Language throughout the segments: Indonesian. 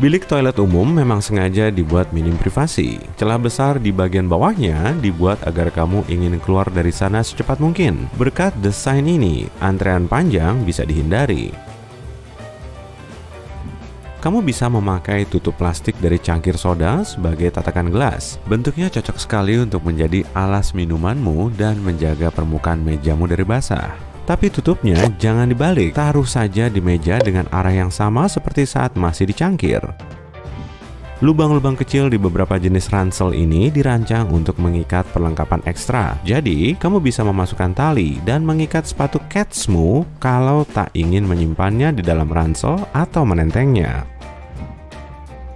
Bilik toilet umum memang sengaja dibuat minim privasi. Celah besar di bagian bawahnya dibuat agar kamu ingin keluar dari sana secepat mungkin. Berkat desain ini, antrean panjang bisa dihindari. Kamu bisa memakai tutup plastik dari cangkir soda sebagai tatakan gelas. Bentuknya cocok sekali untuk menjadi alas minumanmu dan menjaga permukaan mejamu dari basah. Tapi tutupnya jangan dibalik, taruh saja di meja dengan arah yang sama seperti saat masih dicangkir. Lubang-lubang kecil di beberapa jenis ransel ini dirancang untuk mengikat perlengkapan ekstra. Jadi, kamu bisa memasukkan tali dan mengikat sepatu katsmu kalau tak ingin menyimpannya di dalam ransel atau menentengnya.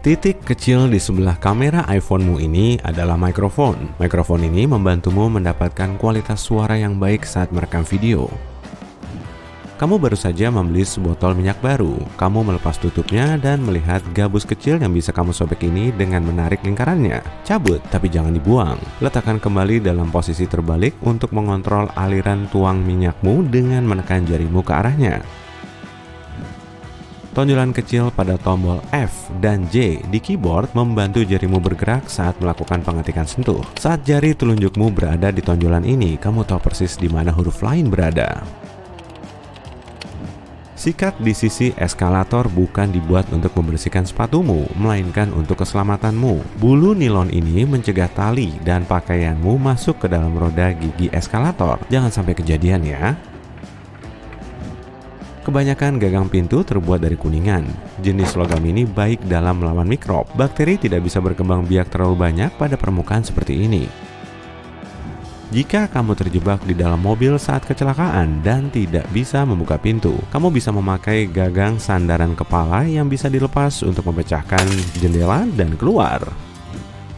Titik kecil di sebelah kamera iPhone-mu ini adalah mikrofon. Mikrofon ini membantumu mendapatkan kualitas suara yang baik saat merekam video. Kamu baru saja membeli sebotol minyak baru. Kamu melepas tutupnya dan melihat gabus kecil yang bisa kamu sobek ini dengan menarik lingkarannya. Cabut, tapi jangan dibuang. Letakkan kembali dalam posisi terbalik untuk mengontrol aliran tuang minyakmu dengan menekan jarimu ke arahnya. Tonjolan kecil pada tombol F dan J di keyboard membantu jarimu bergerak saat melakukan pengetikan sentuh. Saat jari telunjukmu berada di tonjolan ini, kamu tahu persis di mana huruf lain berada. Sikat di sisi eskalator bukan dibuat untuk membersihkan sepatumu, melainkan untuk keselamatanmu. Bulu nilon ini mencegah tali dan pakaianmu masuk ke dalam roda gigi eskalator. Jangan sampai kejadian ya. Kebanyakan gagang pintu terbuat dari kuningan. Jenis logam ini baik dalam melawan mikrob. Bakteri tidak bisa berkembang biak terlalu banyak pada permukaan seperti ini. Jika kamu terjebak di dalam mobil saat kecelakaan dan tidak bisa membuka pintu, kamu bisa memakai gagang sandaran kepala yang bisa dilepas untuk memecahkan jendela dan keluar.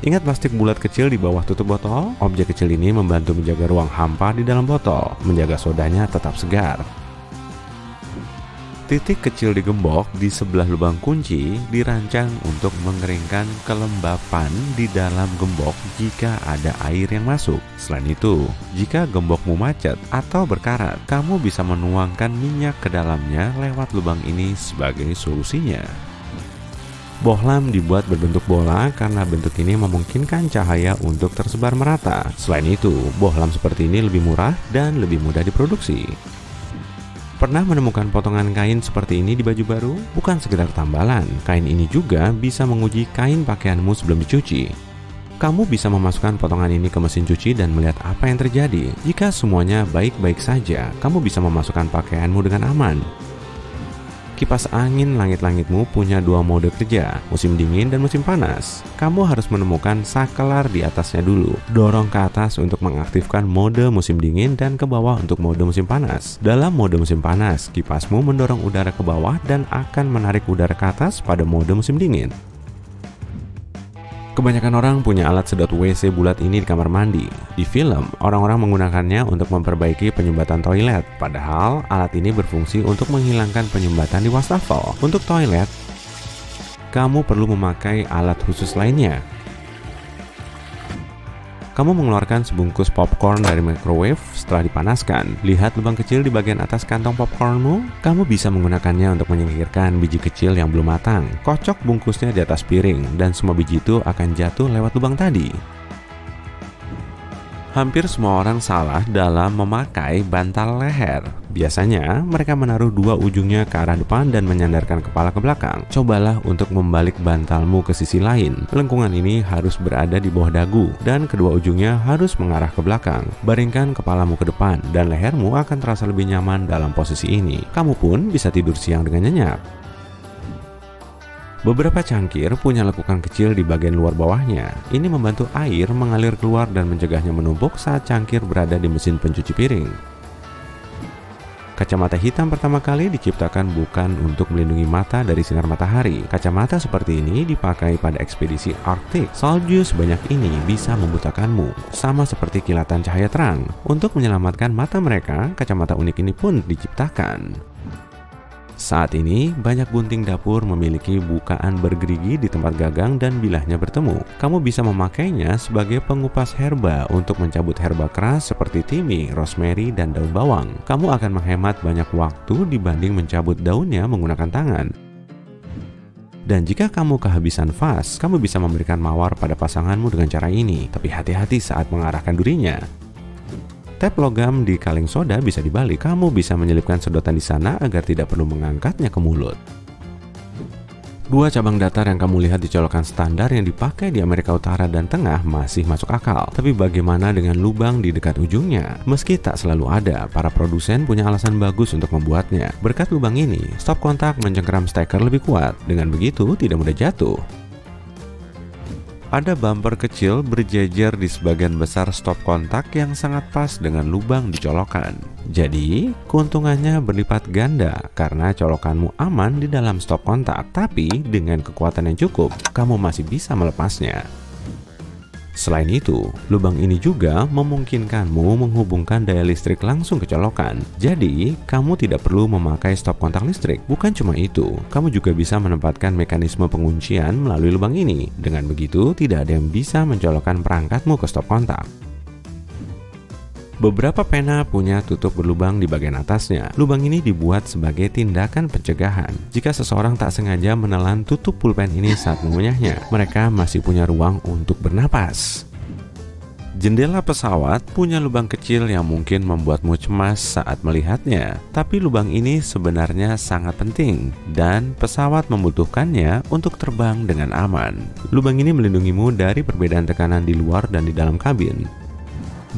Ingat plastik bulat kecil di bawah tutup botol? Objek kecil ini membantu menjaga ruang hampa di dalam botol, menjaga sodanya tetap segar. Titik kecil di gembok di sebelah lubang kunci dirancang untuk mengeringkan kelembapan di dalam gembok jika ada air yang masuk. Selain itu, jika gembokmu macet atau berkarat, kamu bisa menuangkan minyak ke dalamnya lewat lubang ini sebagai solusinya. Bohlam dibuat berbentuk bola karena bentuk ini memungkinkan cahaya untuk tersebar merata. Selain itu, bohlam seperti ini lebih murah dan lebih mudah diproduksi. Pernah menemukan potongan kain seperti ini di baju baru? Bukan sekedar tambalan, kain ini juga bisa menguji kain pakaianmu sebelum dicuci. Kamu bisa memasukkan potongan ini ke mesin cuci dan melihat apa yang terjadi. Jika semuanya baik-baik saja, kamu bisa memasukkan pakaianmu dengan aman. Kipas angin langit-langitmu punya dua mode kerja, musim dingin dan musim panas. Kamu harus menemukan sakelar di atasnya dulu. Dorong ke atas untuk mengaktifkan mode musim dingin dan ke bawah untuk mode musim panas. Dalam mode musim panas, kipasmu mendorong udara ke bawah dan akan menarik udara ke atas pada mode musim dingin. Kebanyakan orang punya alat sedot WC bulat ini di kamar mandi. Di film, orang-orang menggunakannya untuk memperbaiki penyumbatan toilet. Padahal, alat ini berfungsi untuk menghilangkan penyumbatan di wastafel. Untuk toilet, kamu perlu memakai alat khusus lainnya. Kamu mengeluarkan sebungkus popcorn dari microwave setelah dipanaskan. Lihat lubang kecil di bagian atas kantong popcornmu? Kamu bisa menggunakannya untuk menyingkirkan biji kecil yang belum matang. Kocok bungkusnya di atas piring, dan semua biji itu akan jatuh lewat lubang tadi. Hampir semua orang salah dalam memakai bantal leher. Biasanya, mereka menaruh dua ujungnya ke arah depan dan menyandarkan kepala ke belakang. Cobalah untuk membalik bantalmu ke sisi lain. Lengkungan ini harus berada di bawah dagu, dan kedua ujungnya harus mengarah ke belakang. Baringkan kepalamu ke depan, dan lehermu akan terasa lebih nyaman dalam posisi ini. Kamu pun bisa tidur siang dengan nyenyak. Beberapa cangkir punya lekukan kecil di bagian luar bawahnya. Ini membantu air mengalir keluar dan mencegahnya menumpuk saat cangkir berada di mesin pencuci piring. Kacamata hitam pertama kali diciptakan bukan untuk melindungi mata dari sinar matahari. Kacamata seperti ini dipakai pada ekspedisi Arktik. Salju sebanyak ini bisa membutakanmu, sama seperti kilatan cahaya terang. Untuk menyelamatkan mata mereka, kacamata unik ini pun diciptakan. Saat ini, banyak gunting dapur memiliki bukaan bergerigi di tempat gagang dan bilahnya bertemu. Kamu bisa memakainya sebagai pengupas herba untuk mencabut herba keras seperti timing, rosemary, dan daun bawang. Kamu akan menghemat banyak waktu dibanding mencabut daunnya menggunakan tangan. Dan jika kamu kehabisan vas, kamu bisa memberikan mawar pada pasanganmu dengan cara ini, tapi hati-hati saat mengarahkan durinya. Tap logam di kaleng soda bisa dibalik, kamu bisa menyelipkan sedotan di sana agar tidak perlu mengangkatnya ke mulut. Dua cabang datar yang kamu lihat di colokan standar yang dipakai di Amerika Utara dan Tengah masih masuk akal. Tapi bagaimana dengan lubang di dekat ujungnya? Meski tak selalu ada, para produsen punya alasan bagus untuk membuatnya. Berkat lubang ini, stop kontak mencengkeram steker lebih kuat. Dengan begitu, tidak mudah jatuh. Ada bumper kecil berjejer di sebagian besar stop kontak yang sangat pas dengan lubang di colokan. Jadi, keuntungannya berlipat ganda karena colokanmu aman di dalam stop kontak, tapi dengan kekuatan yang cukup, kamu masih bisa melepasnya. Selain itu, lubang ini juga memungkinkanmu menghubungkan daya listrik langsung ke colokan. Jadi, kamu tidak perlu memakai stop kontak listrik. Bukan cuma itu, kamu juga bisa menempatkan mekanisme penguncian melalui lubang ini. Dengan begitu, tidak ada yang bisa mencolokkan perangkatmu ke stop kontak. Beberapa pena punya tutup berlubang di bagian atasnya. Lubang ini dibuat sebagai tindakan pencegahan. Jika seseorang tak sengaja menelan tutup pulpen ini saat mengunyahnya, mereka masih punya ruang untuk bernapas. Jendela pesawat punya lubang kecil yang mungkin membuatmu cemas saat melihatnya. Tapi lubang ini sebenarnya sangat penting dan pesawat membutuhkannya untuk terbang dengan aman. Lubang ini melindungimu dari perbedaan tekanan di luar dan di dalam kabin.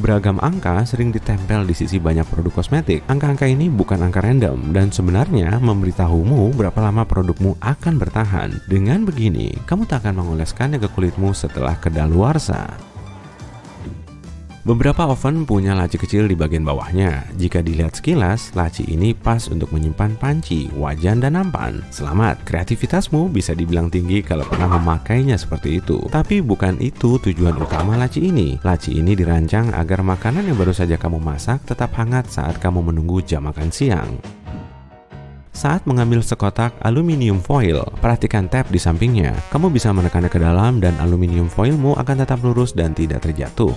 Beragam angka sering ditempel di sisi banyak produk kosmetik. Angka-angka ini bukan angka random dan sebenarnya memberitahumu berapa lama produkmu akan bertahan. Dengan begini, kamu tak akan mengoleskannya ke kulitmu setelah kedaluarsa. Beberapa oven punya laci kecil di bagian bawahnya. Jika dilihat sekilas, laci ini pas untuk menyimpan panci, wajan, dan nampan. Selamat, kreativitasmu bisa dibilang tinggi kalau pernah memakainya seperti itu. Tapi bukan itu tujuan utama laci ini. Laci ini dirancang agar makanan yang baru saja kamu masak tetap hangat saat kamu menunggu jam makan siang. Saat mengambil sekotak aluminium foil, perhatikan tab di sampingnya. Kamu bisa menekannya ke dalam dan aluminium foilmu akan tetap lurus dan tidak terjatuh.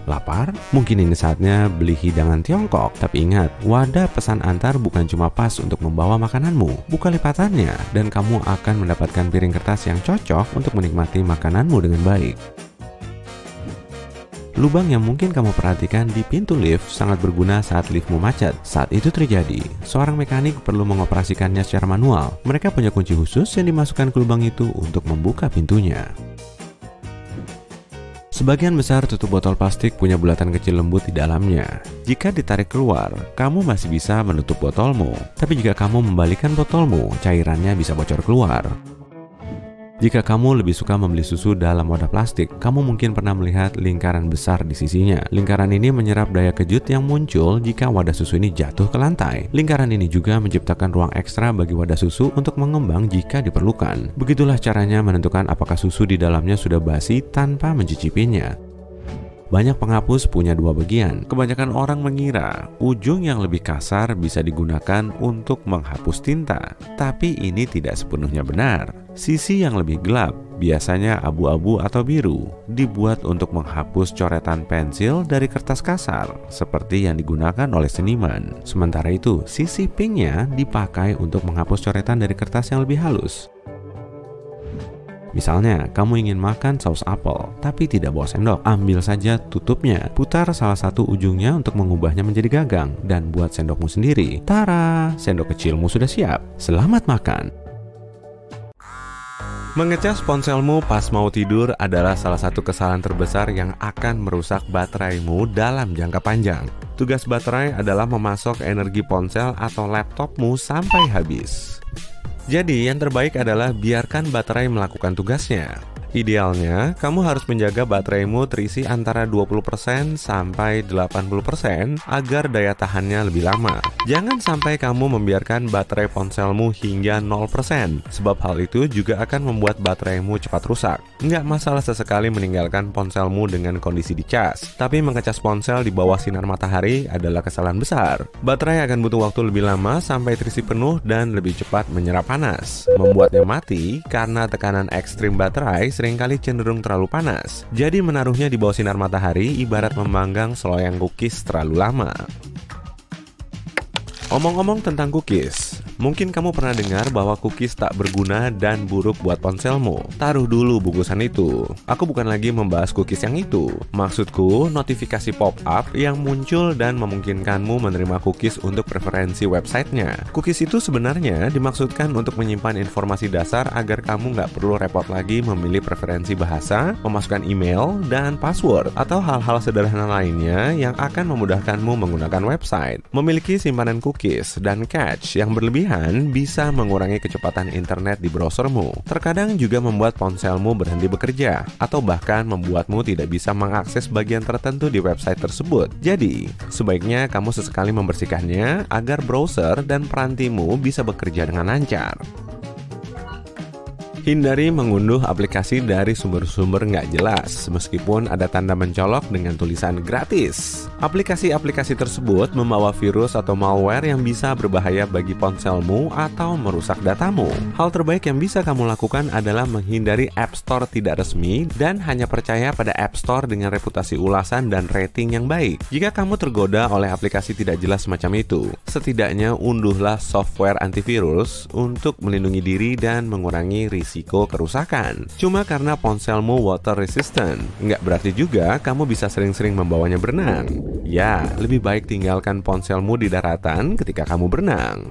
Lapar? Mungkin ini saatnya beli hidangan Tiongkok. Tapi ingat, wadah pesan antar bukan cuma pas untuk membawa makananmu. Buka lipatannya dan kamu akan mendapatkan piring kertas yang cocok untuk menikmati makananmu dengan baik. Lubang yang mungkin kamu perhatikan di pintu lift sangat berguna saat liftmu macet. Saat itu terjadi, seorang mekanik perlu mengoperasikannya secara manual. Mereka punya kunci khusus yang dimasukkan ke lubang itu untuk membuka pintunya. Sebagian besar tutup botol plastik punya bulatan kecil lembut di dalamnya. Jika ditarik keluar, kamu masih bisa menutup botolmu. Tapi jika kamu membalikkan botolmu, cairannya bisa bocor keluar. Jika kamu lebih suka membeli susu dalam wadah plastik, kamu mungkin pernah melihat lingkaran besar di sisinya. Lingkaran ini menyerap daya kejut yang muncul jika wadah susu ini jatuh ke lantai. Lingkaran ini juga menciptakan ruang ekstra bagi wadah susu untuk mengembang jika diperlukan. Begitulah caranya menentukan apakah susu di dalamnya sudah basi tanpa mencicipinya. Banyak penghapus punya dua bagian. Kebanyakan orang mengira ujung yang lebih kasar bisa digunakan untuk menghapus tinta. Tapi ini tidak sepenuhnya benar. Sisi yang lebih gelap, biasanya abu-abu atau biru, dibuat untuk menghapus coretan pensil dari kertas kasar, seperti yang digunakan oleh seniman. Sementara itu, sisi pinknya dipakai untuk menghapus coretan dari kertas yang lebih halus. Misalnya, kamu ingin makan saus apel, tapi tidak bawa sendok. Ambil saja tutupnya, putar salah satu ujungnya untuk mengubahnya menjadi gagang, dan buat sendokmu sendiri. Tara, sendok kecilmu sudah siap. Selamat makan! Mengecas ponselmu pas mau tidur adalah salah satu kesalahan terbesar yang akan merusak bateraimu dalam jangka panjang. Tugas baterai adalah memasok energi ponsel atau laptopmu sampai habis. Jadi, yang terbaik adalah biarkan baterai melakukan tugasnya. Idealnya, kamu harus menjaga bateraimu terisi antara 20% sampai 80% agar daya tahannya lebih lama. Jangan sampai kamu membiarkan baterai ponselmu hingga 0%, sebab hal itu juga akan membuat bateraimu cepat rusak. Nggak masalah sesekali meninggalkan ponselmu dengan kondisi dicas, tapi mengecas ponsel di bawah sinar matahari adalah kesalahan besar. Baterai akan butuh waktu lebih lama sampai terisi penuh dan lebih cepat menyerap panas, membuatnya mati karena tekanan ekstrim baterai seringkali cenderung terlalu panas. Jadi menaruhnya di bawah sinar matahari ibarat memanggang seloyang cookies terlalu lama. Omong-omong tentang cookies, Mungkin kamu pernah dengar bahwa cookies tak berguna dan buruk buat ponselmu. Taruh dulu bungkusan itu. Aku bukan lagi membahas cookies yang itu. Maksudku, notifikasi pop-up yang muncul dan memungkinkanmu menerima cookies untuk preferensi websitenya. Cookies itu sebenarnya dimaksudkan untuk menyimpan informasi dasar agar kamu nggak perlu repot lagi memilih preferensi bahasa, memasukkan email, dan password, atau hal-hal sederhana lainnya yang akan memudahkanmu menggunakan website. Memiliki simpanan cookies dan cache yang berlebihan bisa mengurangi kecepatan internet di browsermu. Terkadang juga membuat ponselmu berhenti bekerja, atau bahkan membuatmu tidak bisa mengakses bagian tertentu di website tersebut. Jadi, sebaiknya kamu sesekali membersihkannya agar browser dan perantimu bisa bekerja dengan lancar. Hindari mengunduh aplikasi dari sumber-sumber nggak jelas, meskipun ada tanda mencolok dengan tulisan gratis. Aplikasi-aplikasi tersebut membawa virus atau malware yang bisa berbahaya bagi ponselmu atau merusak datamu. Hal terbaik yang bisa kamu lakukan adalah menghindari App Store tidak resmi dan hanya percaya pada App Store dengan reputasi ulasan dan rating yang baik. Jika kamu tergoda oleh aplikasi tidak jelas semacam itu, setidaknya unduhlah software antivirus untuk melindungi diri dan mengurangi risiko kerusakan. Cuma karena ponselmu water resistant, nggak berarti juga kamu bisa sering-sering membawanya berenang. Ya, lebih baik tinggalkan ponselmu di daratan ketika kamu berenang.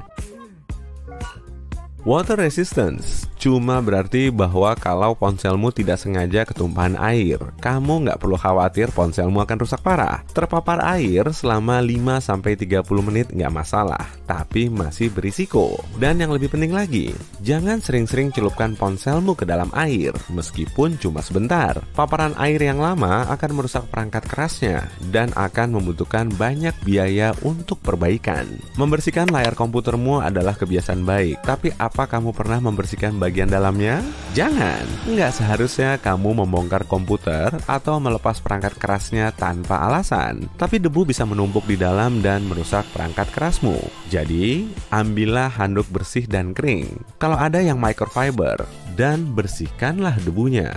Water resistance cuma berarti bahwa kalau ponselmu tidak sengaja ketumpahan air, kamu nggak perlu khawatir ponselmu akan rusak parah. Terpapar air selama 5-30 menit nggak masalah, tapi masih berisiko. Dan yang lebih penting lagi, jangan sering-sering celupkan ponselmu ke dalam air, meskipun cuma sebentar. Paparan air yang lama akan merusak perangkat kerasnya, dan akan membutuhkan banyak biaya untuk perbaikan. Membersihkan layar komputermu adalah kebiasaan baik, tapi apa kamu pernah membersihkan bagian dalamnya? Jangan! Nggak seharusnya kamu membongkar komputer atau melepas perangkat kerasnya tanpa alasan. Tapi debu bisa menumpuk di dalam dan merusak perangkat kerasmu. Jadi, ambillah handuk bersih dan kering. Kalau ada yang microfiber, dan bersihkanlah debunya.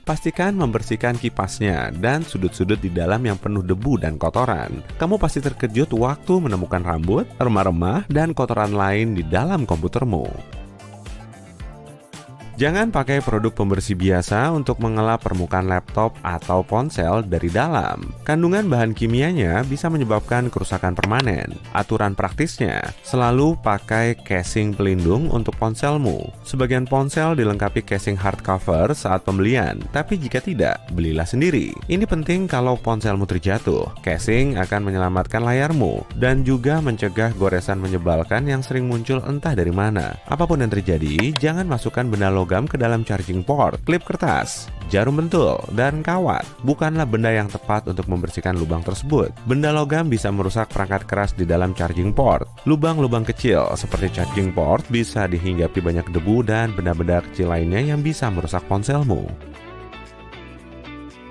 Pastikan membersihkan kipasnya dan sudut-sudut di dalam yang penuh debu dan kotoran. Kamu pasti terkejut waktu menemukan rambut, remah-remah, dan kotoran lain di dalam komputermu. Jangan pakai produk pembersih biasa untuk mengelap permukaan laptop atau ponsel dari dalam. Kandungan bahan kimianya bisa menyebabkan kerusakan permanen. Aturan praktisnya, selalu pakai casing pelindung untuk ponselmu. Sebagian ponsel dilengkapi casing hardcover saat pembelian, tapi jika tidak, belilah sendiri. Ini penting kalau ponselmu terjatuh. Casing akan menyelamatkan layarmu dan juga mencegah goresan menyebalkan yang sering muncul entah dari mana. Apapun yang terjadi, jangan masukkan benda logam ke dalam charging port, klip kertas, jarum bentul, dan kawat. Bukanlah benda yang tepat untuk membersihkan lubang tersebut. Benda logam bisa merusak perangkat keras di dalam charging port. Lubang-lubang kecil seperti charging port bisa dihinggapi banyak debu dan benda-benda kecil lainnya yang bisa merusak ponselmu.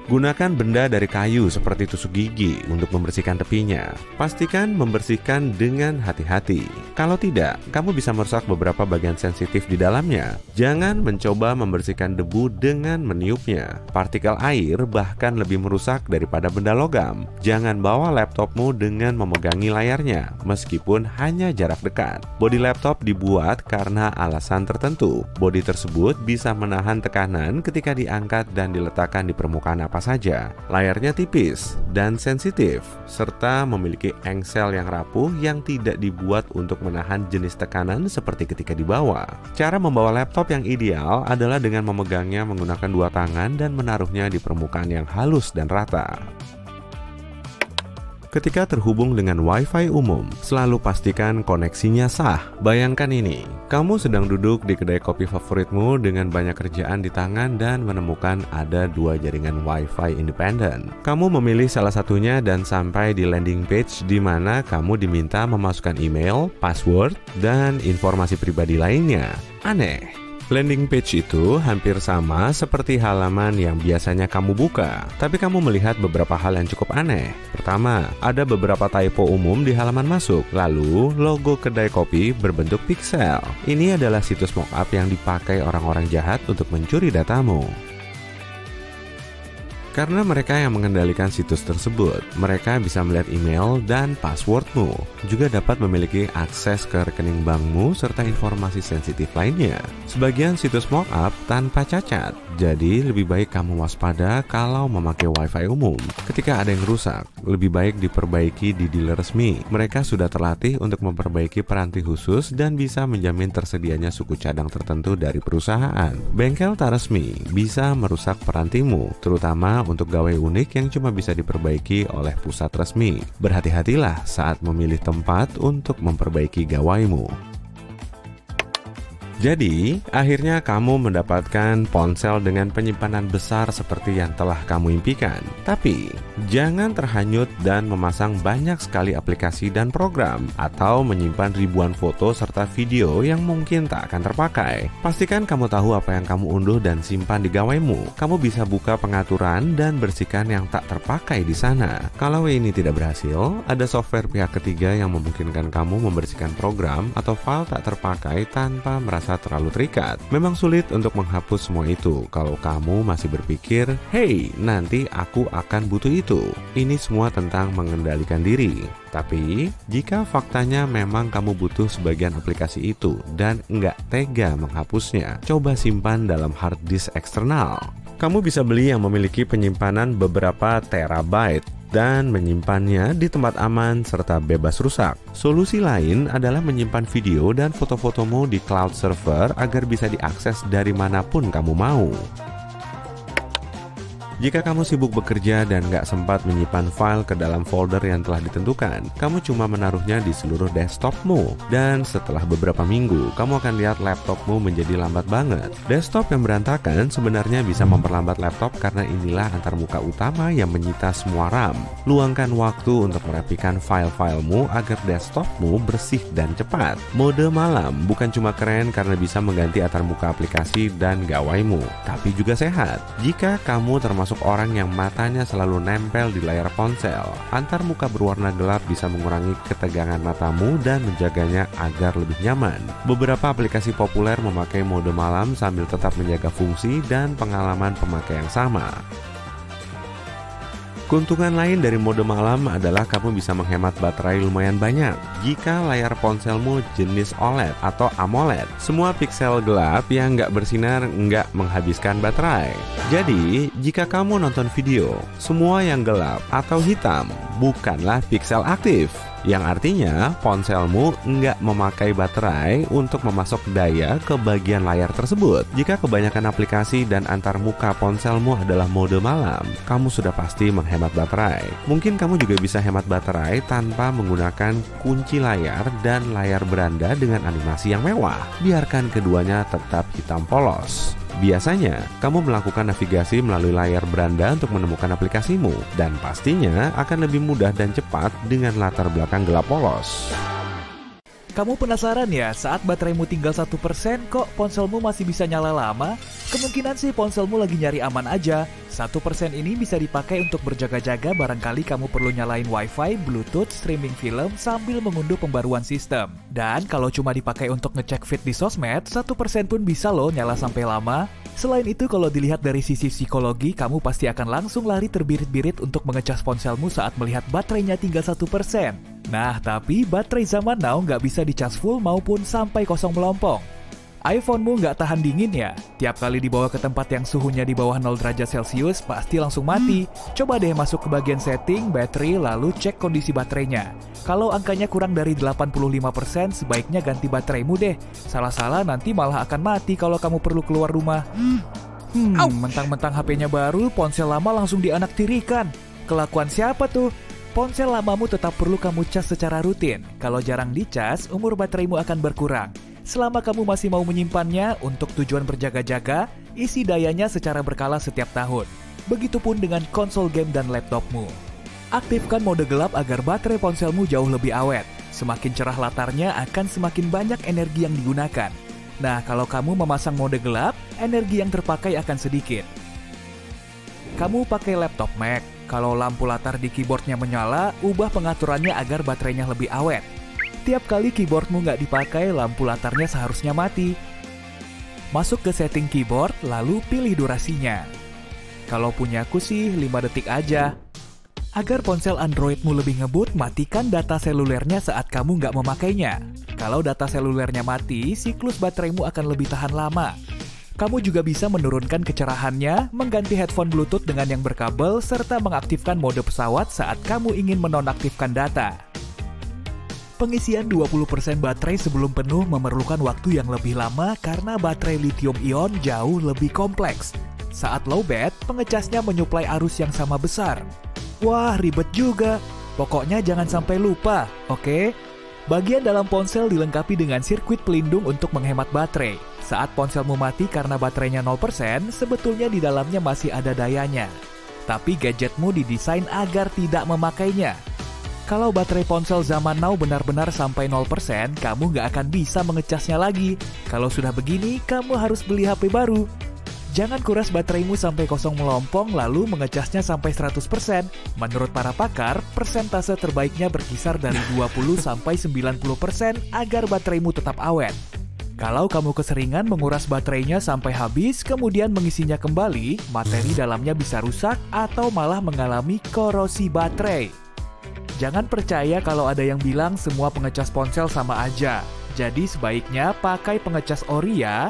Gunakan benda dari kayu seperti tusuk gigi untuk membersihkan tepinya. Pastikan membersihkan dengan hati-hati. Kalau tidak, kamu bisa merusak beberapa bagian sensitif di dalamnya. Jangan mencoba membersihkan debu dengan meniupnya. Partikel air bahkan lebih merusak daripada benda logam. Jangan bawa laptopmu dengan memegangi layarnya, meskipun hanya jarak dekat. Bodi laptop dibuat karena alasan tertentu. Bodi tersebut bisa menahan tekanan ketika diangkat dan diletakkan di permukaan apa saja. Layarnya tipis dan sensitif, serta memiliki engsel yang rapuh yang tidak dibuat untuk menahan jenis tekanan seperti ketika dibawa. Cara membawa laptop yang ideal adalah dengan memegangnya menggunakan dua tangan dan menaruhnya di permukaan yang halus dan rata. Ketika terhubung dengan Wi-Fi umum, selalu pastikan koneksinya sah. Bayangkan ini, kamu sedang duduk di kedai kopi favoritmu dengan banyak kerjaan di tangan dan menemukan ada dua jaringan Wi-Fi independen. Kamu memilih salah satunya dan sampai di landing page di mana kamu diminta memasukkan email, password, dan informasi pribadi lainnya. Aneh. Landing page itu hampir sama seperti halaman yang biasanya kamu buka, tapi kamu melihat beberapa hal yang cukup aneh. Pertama, ada beberapa typo umum di halaman masuk, lalu logo kedai kopi berbentuk piksel. Ini adalah situs mockup yang dipakai orang-orang jahat untuk mencuri datamu. Karena mereka yang mengendalikan situs tersebut, mereka bisa melihat email dan passwordmu, juga dapat memiliki akses ke rekening bankmu serta informasi sensitif lainnya. Sebagian situs mock-up tanpa cacat, jadi lebih baik kamu waspada kalau memakai Wi-Fi umum. Ketika ada yang rusak, lebih baik diperbaiki di dealer resmi. Mereka sudah terlatih untuk memperbaiki peranti khusus dan bisa menjamin tersedianya suku cadang tertentu dari perusahaan. Bengkel tak resmi bisa merusak perantimu, terutama untuk gawai unik yang cuma bisa diperbaiki oleh pusat resmi. Berhati-hatilah saat memilih tempat untuk memperbaiki gawaimu. Jadi, akhirnya kamu mendapatkan ponsel dengan penyimpanan besar seperti yang telah kamu impikan. Tapi, jangan terhanyut dan memasang banyak sekali aplikasi dan program, atau menyimpan ribuan foto serta video yang mungkin tak akan terpakai. Pastikan kamu tahu apa yang kamu unduh dan simpan di gawaimu. Kamu bisa buka pengaturan dan bersihkan yang tak terpakai di sana. Kalau ini tidak berhasil, ada software pihak ketiga yang memungkinkan kamu membersihkan program atau file tak terpakai tanpa merasa terlalu terikat. Memang sulit untuk menghapus semua itu kalau kamu masih berpikir, "Hey, nanti aku akan butuh itu." Ini semua tentang mengendalikan diri. Tapi, jika faktanya memang kamu butuh sebagian aplikasi itu dan nggak tega menghapusnya, coba simpan dalam hard disk eksternal. Kamu bisa beli yang memiliki penyimpanan beberapa terabyte dan menyimpannya di tempat aman serta bebas rusak. Solusi lain adalah menyimpan video dan foto-fotomu di cloud server agar bisa diakses dari manapun kamu mau. Jika kamu sibuk bekerja dan nggak sempat menyimpan file ke dalam folder yang telah ditentukan, kamu cuma menaruhnya di seluruh desktopmu. Dan setelah beberapa minggu, kamu akan lihat laptopmu menjadi lambat banget. Desktop yang berantakan sebenarnya bisa memperlambat laptop karena inilah antarmuka utama yang menyita semua RAM. Luangkan waktu untuk merapikan file-filemu agar desktopmu bersih dan cepat. Mode malam bukan cuma keren karena bisa mengganti antarmuka aplikasi dan gawaimu, tapi juga sehat. Jika kamu termasuk orang yang matanya selalu nempel di layar ponsel, antarmuka berwarna gelap bisa mengurangi ketegangan matamu dan menjaganya agar lebih nyaman. Beberapa aplikasi populer memakai mode malam sambil tetap menjaga fungsi dan pengalaman pemakai yang sama. Keuntungan lain dari mode malam adalah kamu bisa menghemat baterai lumayan banyak. Jika layar ponselmu jenis OLED atau AMOLED, semua piksel gelap yang nggak bersinar nggak menghabiskan baterai. Jadi, jika kamu nonton video, semua yang gelap atau hitam bukanlah piksel aktif, yang artinya ponselmu nggak memakai baterai untuk memasok daya ke bagian layar tersebut. Jika kebanyakan aplikasi dan antarmuka ponselmu adalah mode malam, kamu sudah pasti menghemat baterai. Mungkin kamu juga bisa hemat baterai tanpa menggunakan kunci layar dan layar beranda dengan animasi yang mewah. Biarkan keduanya tetap hitam polos. Biasanya, kamu melakukan navigasi melalui layar beranda untuk menemukan aplikasimu, dan pastinya akan lebih mudah dan cepat dengan latar belakang gelap polos. Kamu penasaran ya, saat bateraimu tinggal 1% kok ponselmu masih bisa nyala lama? Kemungkinan sih ponselmu lagi nyari aman aja. 1% ini bisa dipakai untuk berjaga-jaga barangkali kamu perlu nyalain Wi-Fi, Bluetooth, streaming film sambil mengunduh pembaruan sistem. Dan kalau cuma dipakai untuk ngecek feed di sosmed, 1% pun bisa loh nyala sampai lama. Selain itu, kalau dilihat dari sisi psikologi, kamu pasti akan langsung lari terbirit-birit untuk mengecas ponselmu saat melihat baterainya tinggal 1%. Nah, tapi baterai zaman now nggak bisa dicas full maupun sampai kosong melompong. iPhone-mu nggak tahan dingin ya? Tiap kali dibawa ke tempat yang suhunya di bawah 0 derajat Celcius, pasti langsung mati. Coba deh masuk ke bagian setting, battery, lalu cek kondisi baterainya. Kalau angkanya kurang dari 85%, sebaiknya ganti bateraimu deh. Salah-salah nanti malah akan mati kalau kamu perlu keluar rumah. Mentang-mentang HP-nya baru, ponsel lama langsung dianaktirikan. Kelakuan siapa tuh? Ponsel lamamu tetap perlu kamu cas secara rutin. Kalau jarang dicas, umur bateraimu akan berkurang. Selama kamu masih mau menyimpannya untuk tujuan berjaga-jaga, isi dayanya secara berkala setiap tahun. Begitupun dengan konsol game dan laptopmu. Aktifkan mode gelap agar baterai ponselmu jauh lebih awet. Semakin cerah latarnya akan semakin banyak energi yang digunakan. Nah, kalau kamu memasang mode gelap, energi yang terpakai akan sedikit. Kamu pakai laptop Mac. Kalau lampu latar di keyboardnya menyala, ubah pengaturannya agar baterainya lebih awet. Tiap kali keyboardmu nggak dipakai, lampu latarnya seharusnya mati. Masuk ke setting keyboard, lalu pilih durasinya. Kalau punyaku sih 5 detik aja. Agar ponsel Androidmu lebih ngebut, matikan data selulernya saat kamu nggak memakainya. Kalau data selulernya mati, siklus bateraimu akan lebih tahan lama. Kamu juga bisa menurunkan kecerahannya, mengganti headphone Bluetooth dengan yang berkabel, serta mengaktifkan mode pesawat saat kamu ingin menonaktifkan data. Pengisian 20% baterai sebelum penuh memerlukan waktu yang lebih lama karena baterai lithium-ion jauh lebih kompleks. Saat lowbat, pengecasnya menyuplai arus yang sama besar. Wah, ribet juga. Pokoknya jangan sampai lupa, oke? Bagian dalam ponsel dilengkapi dengan sirkuit pelindung untuk menghemat baterai. Saat ponselmu mati karena baterainya 0%, sebetulnya di dalamnya masih ada dayanya. Tapi gadgetmu didesain agar tidak memakainya. Kalau baterai ponsel zaman now benar-benar sampai 0%, kamu nggak akan bisa mengecasnya lagi. Kalau sudah begini, kamu harus beli HP baru. Jangan kuras bateraimu sampai kosong melompong lalu mengecasnya sampai 100%. Menurut para pakar, persentase terbaiknya berkisar dari 20-90% agar bateraimu tetap awet. Kalau kamu keseringan menguras baterainya sampai habis, kemudian mengisinya kembali, materi dalamnya bisa rusak atau malah mengalami korosi baterai. Jangan percaya kalau ada yang bilang semua pengecas ponsel sama aja. Jadi sebaiknya pakai pengecas ori ya.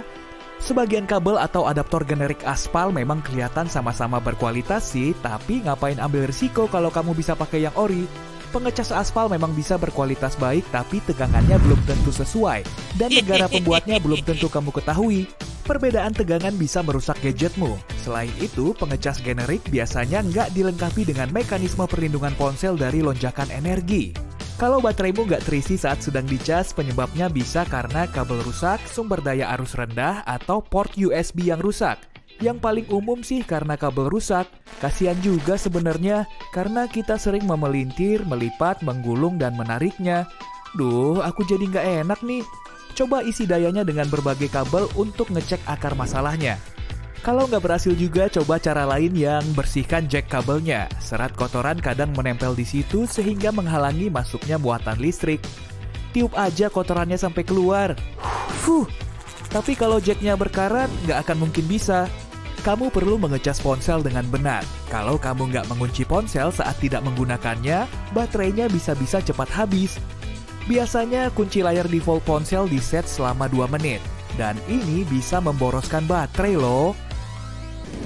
Sebagian kabel atau adaptor generik aspal memang kelihatan sama-sama berkualitas sih, tapi ngapain ambil risiko kalau kamu bisa pakai yang ori? Pengecas aspal memang bisa berkualitas baik, tapi tegangannya belum tentu sesuai, dan negara pembuatnya belum tentu kamu ketahui. Perbedaan tegangan bisa merusak gadgetmu. Selain itu, pengecas generik biasanya nggak dilengkapi dengan mekanisme perlindungan ponsel dari lonjakan energi. Kalau bateraimu nggak terisi saat sedang dicas, penyebabnya bisa karena kabel rusak, sumber daya arus rendah, atau port USB yang rusak. Yang paling umum sih karena kabel rusak. Kasian juga sebenarnya, karena kita sering memelintir, melipat, menggulung, dan menariknya. Duh, aku jadi nggak enak nih. Coba isi dayanya dengan berbagai kabel untuk ngecek akar masalahnya. Kalau nggak berhasil juga, coba cara lain yang bersihkan jack kabelnya. Serat kotoran kadang menempel di situ sehingga menghalangi masuknya muatan listrik. Tiup aja kotorannya sampai keluar. Tapi kalau jacknya berkarat, nggak akan mungkin bisa. Kamu perlu mengecas ponsel dengan benar. Kalau kamu nggak mengunci ponsel saat tidak menggunakannya, baterainya bisa-bisa cepat habis. Biasanya kunci layar default ponsel di-set selama 2 menit. Dan ini bisa memboroskan baterai loh.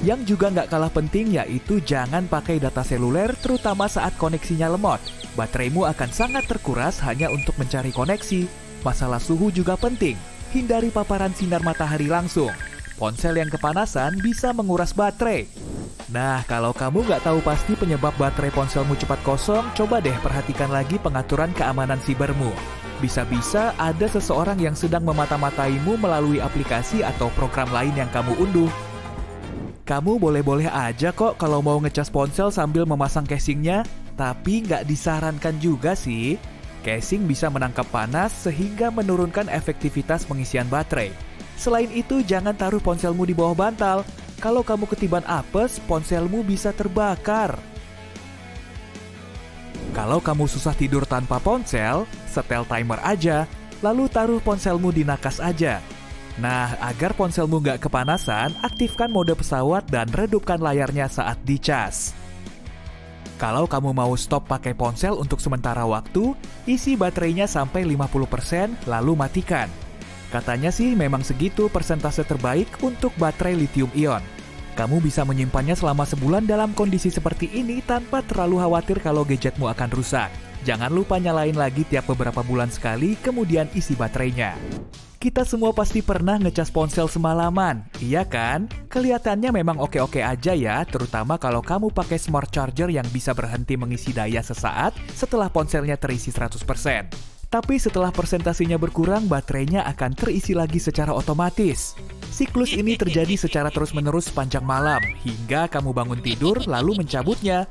Yang juga nggak kalah penting yaitu jangan pakai data seluler terutama saat koneksinya lemot. Bateraimu akan sangat terkuras hanya untuk mencari koneksi. Masalah suhu juga penting. Hindari paparan sinar matahari langsung. Ponsel yang kepanasan bisa menguras baterai. Nah, kalau kamu nggak tahu pasti penyebab baterai ponselmu cepat kosong, coba deh perhatikan lagi pengaturan keamanan sibermu. Bisa-bisa ada seseorang yang sedang memata-mataimu melalui aplikasi atau program lain yang kamu unduh. Kamu boleh-boleh aja kok kalau mau ngecas ponsel sambil memasang casingnya, tapi nggak disarankan juga sih. Casing bisa menangkap panas sehingga menurunkan efektivitas pengisian baterai. Selain itu, jangan taruh ponselmu di bawah bantal. Kalau kamu ketiban apes, ponselmu bisa terbakar. Kalau kamu susah tidur tanpa ponsel, setel timer aja, lalu taruh ponselmu di nakas aja. Nah, agar ponselmu nggak kepanasan, aktifkan mode pesawat dan redupkan layarnya saat dicas. Kalau kamu mau stop pakai ponsel untuk sementara waktu, isi baterainya sampai 50%, lalu matikan. Katanya sih memang segitu persentase terbaik untuk baterai lithium-ion. Kamu bisa menyimpannya selama sebulan dalam kondisi seperti ini tanpa terlalu khawatir kalau gadgetmu akan rusak. Jangan lupa nyalain lagi tiap beberapa bulan sekali, kemudian isi baterainya. Kita semua pasti pernah ngecas ponsel semalaman, iya kan? Kelihatannya memang oke-oke aja ya, terutama kalau kamu pakai smart charger yang bisa berhenti mengisi daya sesaat setelah ponselnya terisi 100%. Tapi setelah persentasenya berkurang, baterainya akan terisi lagi secara otomatis. Siklus ini terjadi secara terus-menerus sepanjang malam, hingga kamu bangun tidur lalu mencabutnya.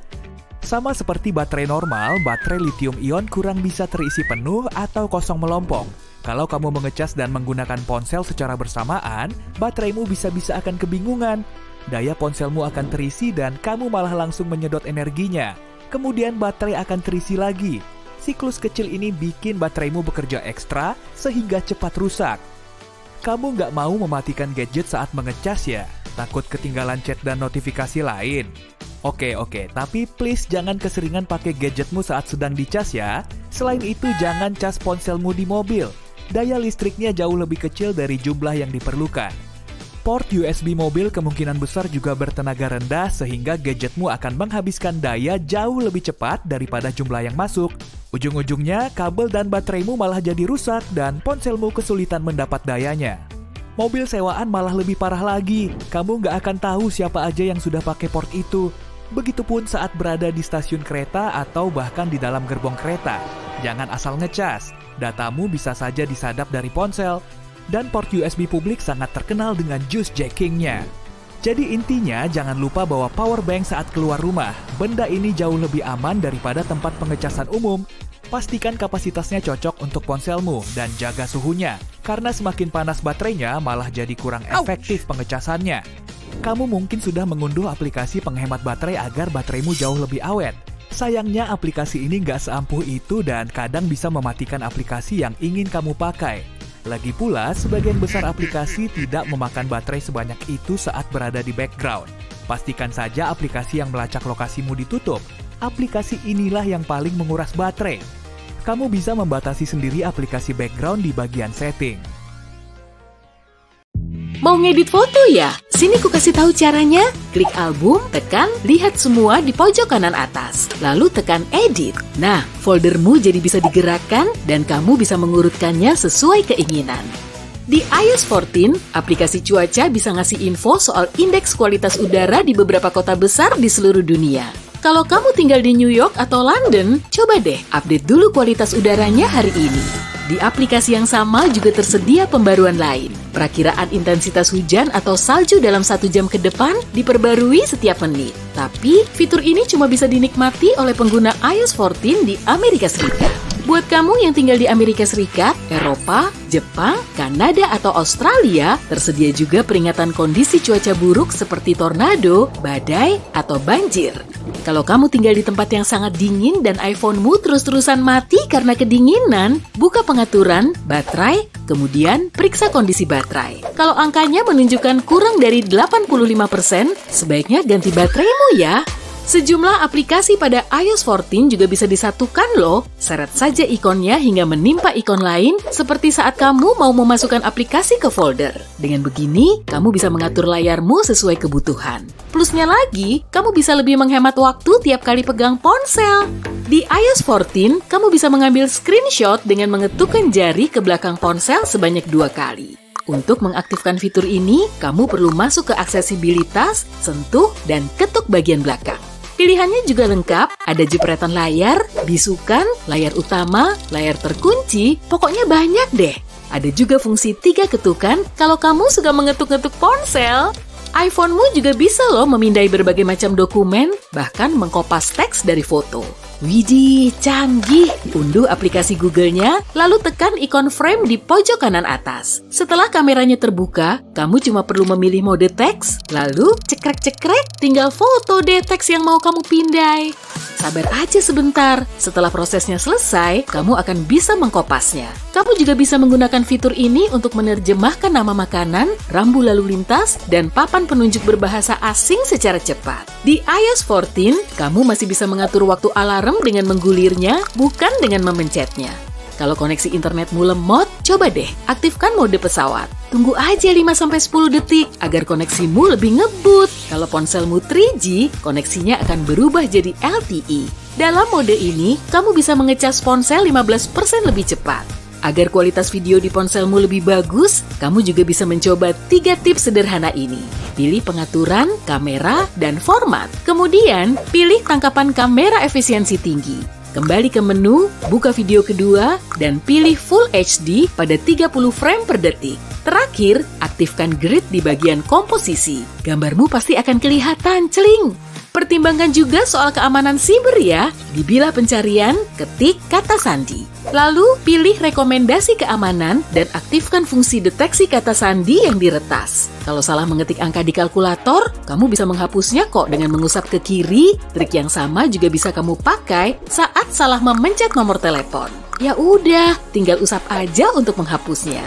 Sama seperti baterai normal, baterai lithium-ion kurang bisa terisi penuh atau kosong melompong. Kalau kamu mengecas dan menggunakan ponsel secara bersamaan, bateraimu bisa-bisa akan kebingungan. Daya ponselmu akan terisi dan kamu malah langsung menyedot energinya. Kemudian baterai akan terisi lagi. Siklus kecil ini bikin bateraimu bekerja ekstra sehingga cepat rusak. Kamu nggak mau mematikan gadget saat mengecas ya? Takut ketinggalan chat dan notifikasi lain? Oke, tapi please jangan keseringan pakai gadgetmu saat sedang dicas ya. Selain itu, jangan cas ponselmu di mobil. Daya listriknya jauh lebih kecil dari jumlah yang diperlukan. Port USB mobil kemungkinan besar juga bertenaga rendah sehingga gadgetmu akan menghabiskan daya jauh lebih cepat daripada jumlah yang masuk. Ujung-ujungnya, kabel dan bateraimu malah jadi rusak dan ponselmu kesulitan mendapat dayanya. Mobil sewaan malah lebih parah lagi. Kamu nggak akan tahu siapa aja yang sudah pakai port itu. Begitupun saat berada di stasiun kereta atau bahkan di dalam gerbong kereta. Jangan asal ngecas. Datamu bisa saja disadap dari ponsel. Dan port USB publik sangat terkenal dengan juice jacking-nya. Jadi intinya jangan lupa bawa power bank saat keluar rumah. Benda ini jauh lebih aman daripada tempat pengecasan umum. Pastikan kapasitasnya cocok untuk ponselmu dan jaga suhunya. Karena semakin panas baterainya malah jadi kurang efektif pengecasannya. Kamu mungkin sudah mengunduh aplikasi penghemat baterai agar bateraimu jauh lebih awet. Sayangnya aplikasi ini nggak seampuh itu dan kadang bisa mematikan aplikasi yang ingin kamu pakai. Lagi pula, sebagian besar aplikasi tidak memakan baterai sebanyak itu saat berada di background. Pastikan saja aplikasi yang melacak lokasimu ditutup. Aplikasi inilah yang paling menguras baterai. Kamu bisa membatasi sendiri aplikasi background di bagian setting. Mau ngedit foto ya? Sini ku kasih tahu caranya. Klik album, tekan lihat semua di pojok kanan atas. Lalu tekan edit. Nah, foldermu jadi bisa digerakkan dan kamu bisa mengurutkannya sesuai keinginan. Di iOS 14, aplikasi cuaca bisa ngasih info soal indeks kualitas udara di beberapa kota besar di seluruh dunia. Kalau kamu tinggal di New York atau London, coba deh update dulu kualitas udaranya hari ini. Di aplikasi yang sama juga tersedia pembaruan lain. Perakiraan intensitas hujan atau salju dalam 1 jam ke depan diperbarui setiap menit. Tapi, fitur ini cuma bisa dinikmati oleh pengguna iOS 14 di Amerika Serikat. Buat kamu yang tinggal di Amerika Serikat, Eropa, Jepang, Kanada, atau Australia, tersedia juga peringatan kondisi cuaca buruk seperti tornado, badai, atau banjir. Kalau kamu tinggal di tempat yang sangat dingin dan iPhone-mu terus-terusan mati karena kedinginan, buka pengaturan, baterai, kemudian periksa kondisi baterai. Kalau angkanya menunjukkan kurang dari 85%, sebaiknya ganti bateraimu ya. Sejumlah aplikasi pada iOS 14 juga bisa disatukan loh. Seret saja ikonnya hingga menimpa ikon lain seperti saat kamu mau memasukkan aplikasi ke folder. Dengan begini, kamu bisa mengatur layarmu sesuai kebutuhan. Plusnya lagi, kamu bisa lebih menghemat waktu tiap kali pegang ponsel. Di iOS 14, kamu bisa mengambil screenshot dengan mengetukkan jari ke belakang ponsel sebanyak 2 kali. Untuk mengaktifkan fitur ini, kamu perlu masuk ke aksesibilitas, sentuh, dan ketuk bagian belakang. Pilihannya juga lengkap, ada jepretan layar, bisukan, layar utama, layar terkunci, pokoknya banyak deh. Ada juga fungsi 3 ketukan kalau kamu suka mengetuk-ngetuk ponsel. iPhone-mu juga bisa loh memindai berbagai macam dokumen, bahkan mengkopas teks dari foto. Widih, canggih! Unduh aplikasi Google-nya, lalu tekan ikon frame di pojok kanan atas. Setelah kameranya terbuka, kamu cuma perlu memilih mode teks, lalu cekrek-cekrek, tinggal foto deh teks yang mau kamu pindai. Sabar aja sebentar, setelah prosesnya selesai, kamu akan bisa mengkopasnya. Kamu juga bisa menggunakan fitur ini untuk menerjemahkan nama makanan, rambu lalu lintas, dan papan penunjuk berbahasa asing secara cepat. Di iOS 14, kamu masih bisa mengatur waktu alarm dengan menggulirnya, bukan dengan memencetnya. Kalau koneksi internetmu lemot, coba deh aktifkan mode pesawat. Tunggu aja 5-10 detik agar koneksimu lebih ngebut. Kalau ponselmu 3G, koneksinya akan berubah jadi LTE. Dalam mode ini, kamu bisa mengecas ponsel 15% lebih cepat. Agar kualitas video di ponselmu lebih bagus, kamu juga bisa mencoba 3 tips sederhana ini. Pilih pengaturan, kamera, dan format. Kemudian, pilih tangkapan kamera efisiensi tinggi. Kembali ke menu, buka video kedua, dan pilih Full HD pada 30 frame per detik. Terakhir, aktifkan grid di bagian komposisi. Gambarmu pasti akan kelihatan celing. Pertimbangkan juga soal keamanan siber ya. Di bilah pencarian, ketik kata sandi. Lalu, pilih rekomendasi keamanan dan aktifkan fungsi deteksi kata sandi yang diretas. Kalau salah mengetik angka di kalkulator, kamu bisa menghapusnya kok dengan mengusap ke kiri. Trik yang sama juga bisa kamu pakai saat salah memencet nomor telepon. Ya udah, tinggal usap aja untuk menghapusnya.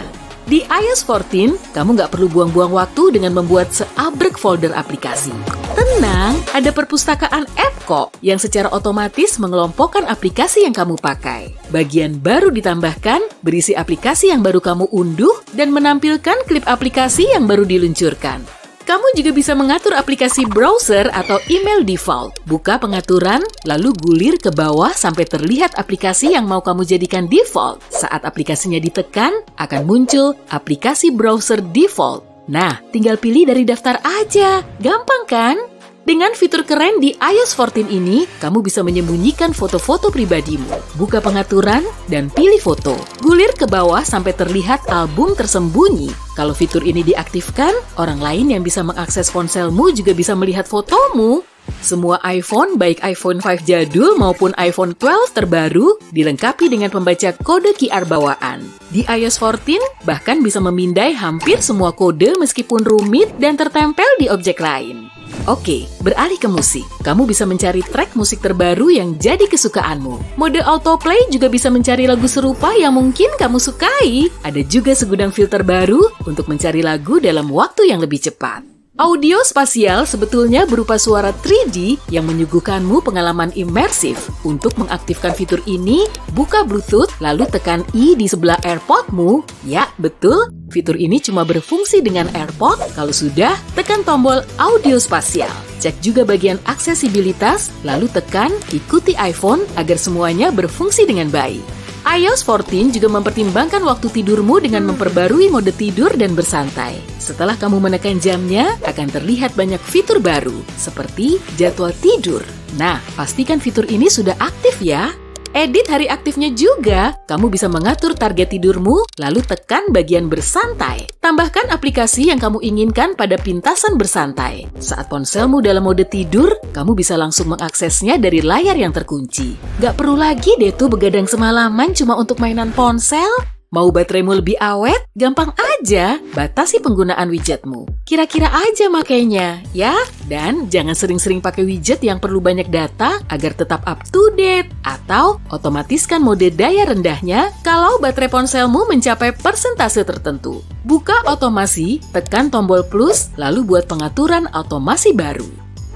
Di iOS 14, kamu nggak perlu buang-buang waktu dengan membuat seabrek folder aplikasi. Tenang, ada perpustakaan app kok yang secara otomatis mengelompokkan aplikasi yang kamu pakai. Bagian baru ditambahkan berisi aplikasi yang baru kamu unduh dan menampilkan klip aplikasi yang baru diluncurkan. Kamu juga bisa mengatur aplikasi browser atau email default. Buka pengaturan, lalu gulir ke bawah sampai terlihat aplikasi yang mau kamu jadikan default. Saat aplikasinya ditekan, akan muncul aplikasi browser default. Nah, tinggal pilih dari daftar aja. Gampang kan? Dengan fitur keren di iOS 14 ini, kamu bisa menyembunyikan foto-foto pribadimu. Buka pengaturan dan pilih foto. Gulir ke bawah sampai terlihat album tersembunyi. Kalau fitur ini diaktifkan, orang lain yang bisa mengakses ponselmu juga bisa melihat fotomu. Semua iPhone, baik iPhone 5 jadul maupun iPhone 12 terbaru, dilengkapi dengan pembaca kode QR bawaan. Di iOS 14, bahkan bisa memindai hampir semua kode meskipun rumit dan tertempel di objek lain. Oke, beralih ke musik. Kamu bisa mencari track musik terbaru yang jadi kesukaanmu. Mode autoplay juga bisa mencari lagu serupa yang mungkin kamu sukai. Ada juga segudang filter baru untuk mencari lagu dalam waktu yang lebih cepat. Audio spasial sebetulnya berupa suara 3D yang menyuguhkanmu pengalaman imersif. Untuk mengaktifkan fitur ini, buka Bluetooth lalu tekan I di sebelah AirPod-mu. Ya, betul. Fitur ini cuma berfungsi dengan AirPod. Kalau sudah, tekan tombol audio spasial. Cek juga bagian aksesibilitas, lalu tekan ikuti iPhone agar semuanya berfungsi dengan baik. iOS 14 juga mempertimbangkan waktu tidurmu dengan memperbarui mode tidur dan bersantai. Setelah kamu menekan jamnya, akan terlihat banyak fitur baru, seperti jadwal tidur. Nah, pastikan fitur ini sudah aktif ya. Edit hari aktifnya juga. Kamu bisa mengatur target tidurmu, lalu tekan bagian bersantai. Tambahkan aplikasi yang kamu inginkan pada pintasan bersantai. Saat ponselmu dalam mode tidur, kamu bisa langsung mengaksesnya dari layar yang terkunci. Gak perlu lagi deh tuh begadang semalaman cuma untuk mainan ponsel. Mau bateraimu lebih awet? Gampang aja, batasi penggunaan widgetmu. Kira-kira aja makainya, ya? Dan jangan sering-sering pakai widget yang perlu banyak data agar tetap up to date. Atau otomatiskan mode daya rendahnya kalau baterai ponselmu mencapai persentase tertentu. Buka otomasi, tekan tombol plus, lalu buat pengaturan otomasi baru.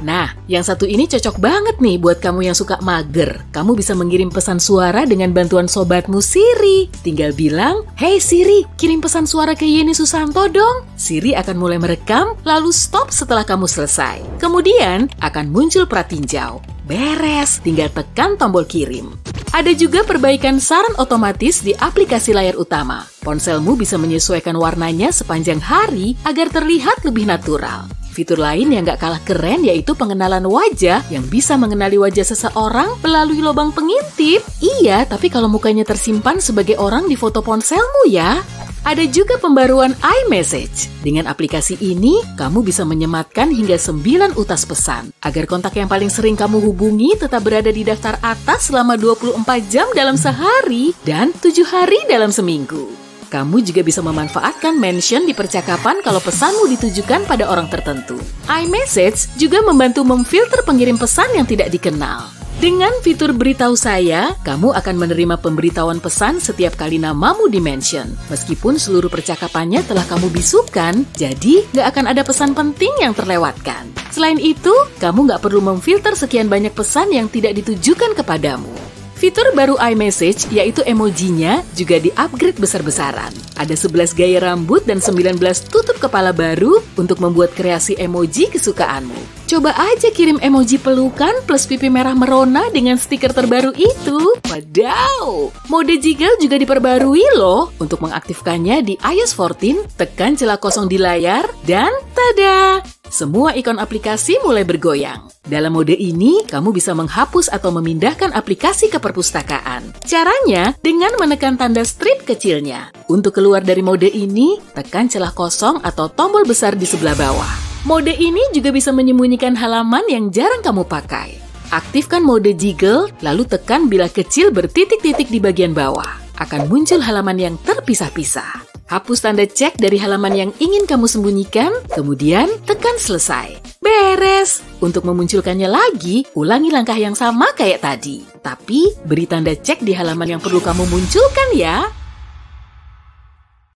Nah, yang satu ini cocok banget nih buat kamu yang suka mager. Kamu bisa mengirim pesan suara dengan bantuan sobatmu Siri. Tinggal bilang, "Hey Siri, kirim pesan suara ke Yeni Susanto dong." Siri akan mulai merekam, lalu stop setelah kamu selesai. Kemudian akan muncul pratinjau. Beres, tinggal tekan tombol kirim. Ada juga perbaikan saran otomatis di aplikasi layar utama. Ponselmu bisa menyesuaikan warnanya sepanjang hari agar terlihat lebih natural. Fitur lain yang gak kalah keren yaitu pengenalan wajah yang bisa mengenali wajah seseorang melalui lubang pengintip. Iya, tapi kalau mukanya tersimpan sebagai orang di foto ponselmu ya. Ada juga pembaruan iMessage. Dengan aplikasi ini, kamu bisa menyematkan hingga 9 utas pesan agar kontak yang paling sering kamu hubungi tetap berada di daftar atas selama 24 jam dalam sehari dan 7 hari dalam seminggu. Kamu juga bisa memanfaatkan mention di percakapan kalau pesanmu ditujukan pada orang tertentu. iMessage juga membantu memfilter pengirim pesan yang tidak dikenal. Dengan fitur beritahu saya, kamu akan menerima pemberitahuan pesan setiap kali namamu di-mention. Meskipun seluruh percakapannya telah kamu bisukan, jadi nggak akan ada pesan penting yang terlewatkan. Selain itu, kamu nggak perlu memfilter sekian banyak pesan yang tidak ditujukan kepadamu. Fitur baru iMessage, yaitu emojinya, juga di-upgrade besar-besaran. Ada 11 gaya rambut dan 19 tutup kepala baru untuk membuat kreasi emoji kesukaanmu. Coba aja kirim emoji pelukan plus pipi merah merona dengan stiker terbaru itu. Wadaw! Mode jiggle juga diperbarui loh. Untuk mengaktifkannya di iOS 14, tekan celah kosong di layar dan tada! Semua ikon aplikasi mulai bergoyang. Dalam mode ini, kamu bisa menghapus atau memindahkan aplikasi ke perpustakaan. Caranya dengan menekan tanda strip kecilnya. Untuk keluar dari mode ini, tekan celah kosong atau tombol besar di sebelah bawah. Mode ini juga bisa menyembunyikan halaman yang jarang kamu pakai. Aktifkan mode jiggle, lalu tekan bilah kecil bertitik-titik di bagian bawah. Akan muncul halaman yang terpisah-pisah. Hapus tanda cek dari halaman yang ingin kamu sembunyikan, kemudian tekan selesai. Beres! Untuk memunculkannya lagi, ulangi langkah yang sama kayak tadi. Tapi, beri tanda cek di halaman yang perlu kamu munculkan ya.